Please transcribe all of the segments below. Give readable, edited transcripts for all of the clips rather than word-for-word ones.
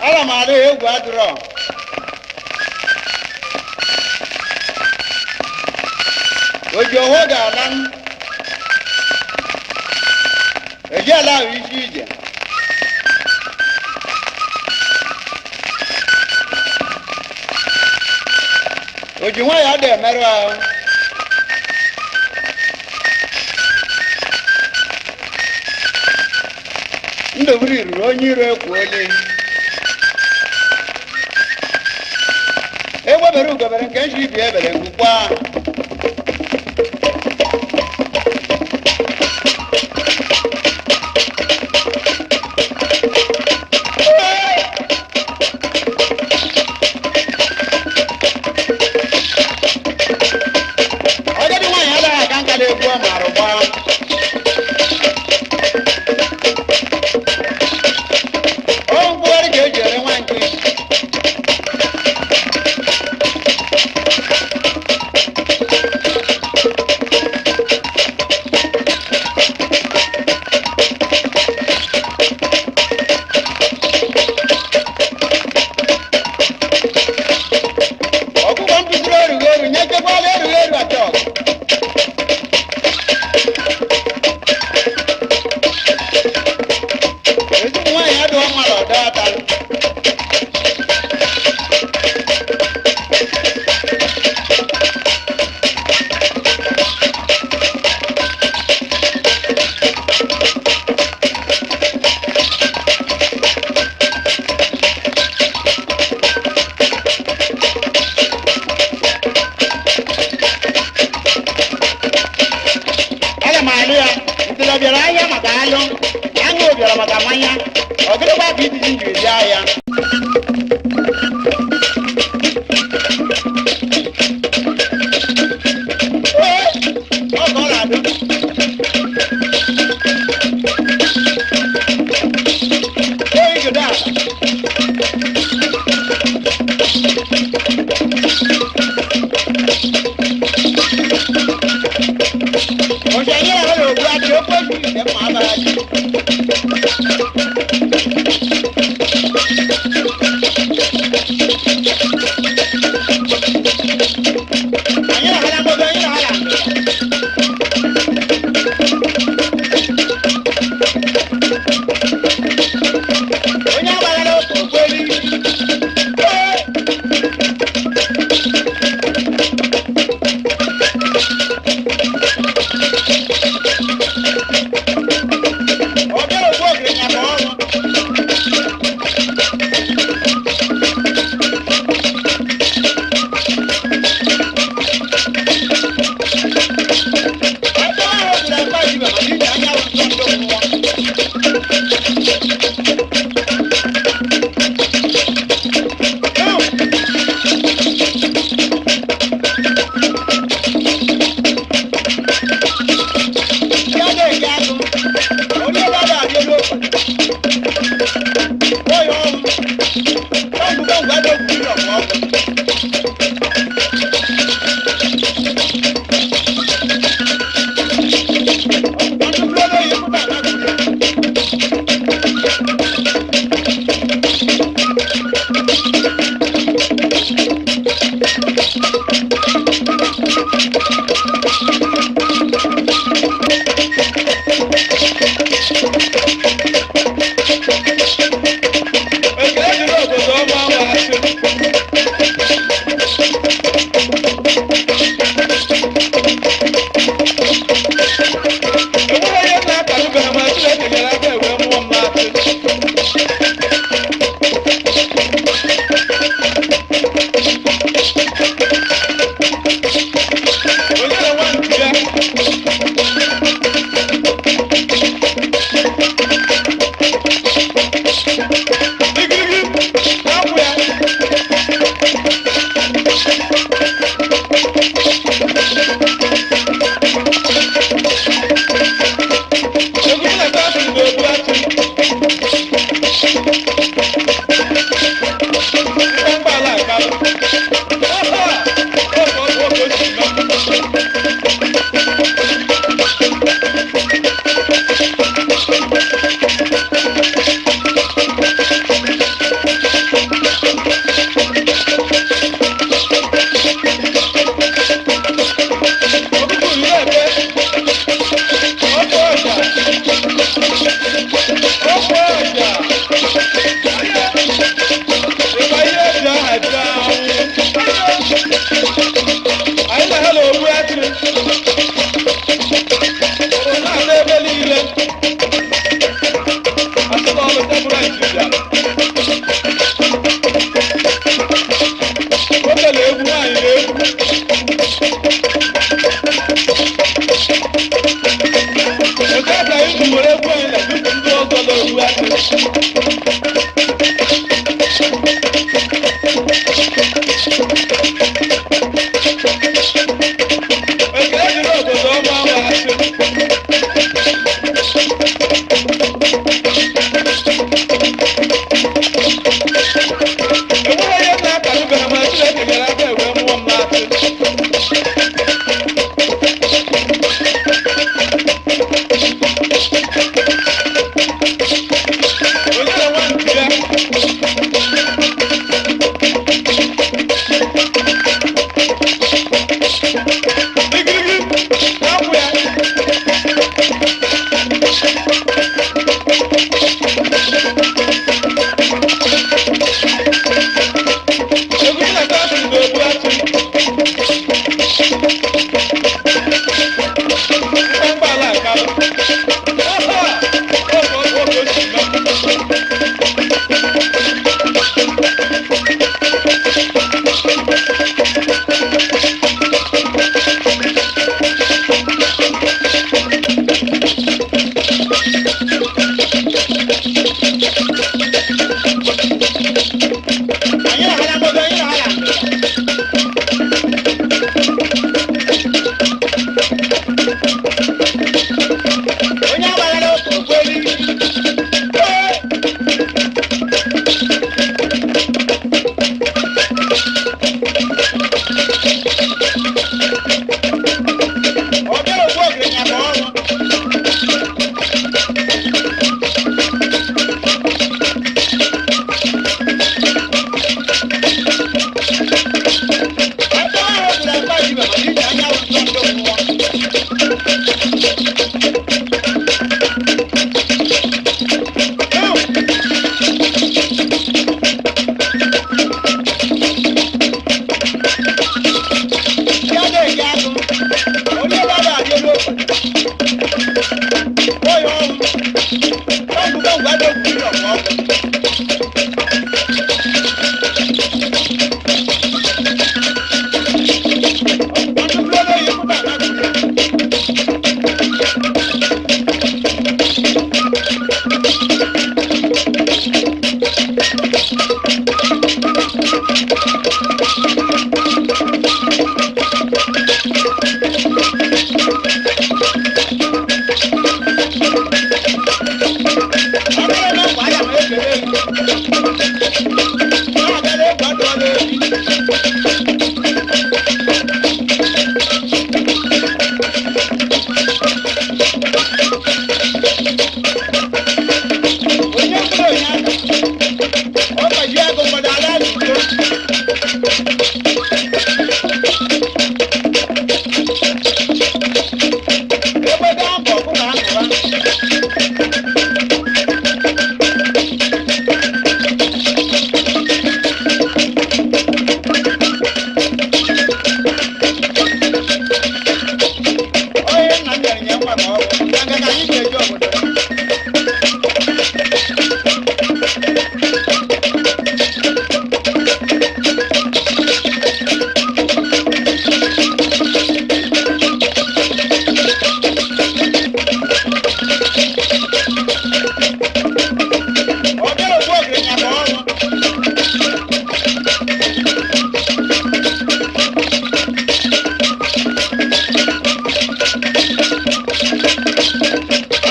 ala ma ala egwu adụrọ oji oho ga-ala eji ala ahụ isi ije oji nwa ya dị emerụ ahụ ndobiri ruru onye iro ekwu oli egbebere ugobere nke nshi ibi ebere ngwukwa ọjọdị nwaanyị adaghị aka nkala egwu ọ mara ụgba dibịa nwoke na-egwu nwaanyị na-egwu otu aka ịdụ were egwu anyị na-edupụ ndị ọzọ na-egwu aka ekele dịrị obodo ọma ahụ asị enweghị ihe na-akarịbeghị ma Chineke nyere aka ewe mmụọ m n'asị onye na nwa ntị ya igirigi na-akwụ ya egwu na taasị na obu atụ mgbala akara aha oge osi nọ anyị na-ahala mmadụ anyị na-ahala onye agbaghara otu okwu eriri ọ bịara ogbu ogirenya ka ọrụ aka ahụ gburu akpa dibịa maka iji anya ahụ nsọ ndị mmụọ ya na-eji agụ onye gbara adị elu oyi ọnwụ ọgwụgwọ ngwa dị ogwu iri ọgwụ ọgwụ ọtụtụ ebe oyi mụta anagụrụ ọbụrụ na ngwa ya ma ekele elu na-agara egwu adọọla ebi onye mkpụrụ onye aka ọ gbaji ego mmadụ ala n'udo ebe gaa mbọ ọkụ na anụra onye nna m nyere nye nwa ka ọ bụ na nga ka anyị ga-eji obodo ọ bịara ogbu ogirenya ka ọrụ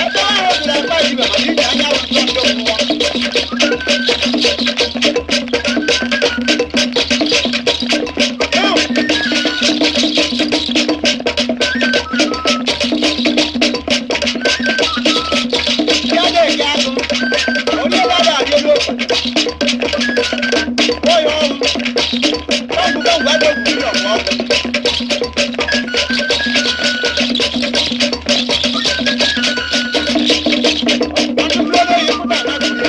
aka ahụ gburu akpa dibịa maka iji anya ahụ nsọ ndị mmụọ ya na-eji agụ onye gbara adị elu oyi ọnwụ ọgwụgwọ ngwa dị ogwu iri ọgwụ ọgwụ ọtụtụ ebe oyi mụta anagụrụ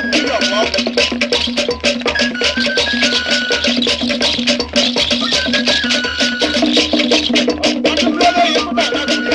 mmiri ọgwụ ọgwụ. Ọtụtụ ebe oyi pụta n'akụkụ.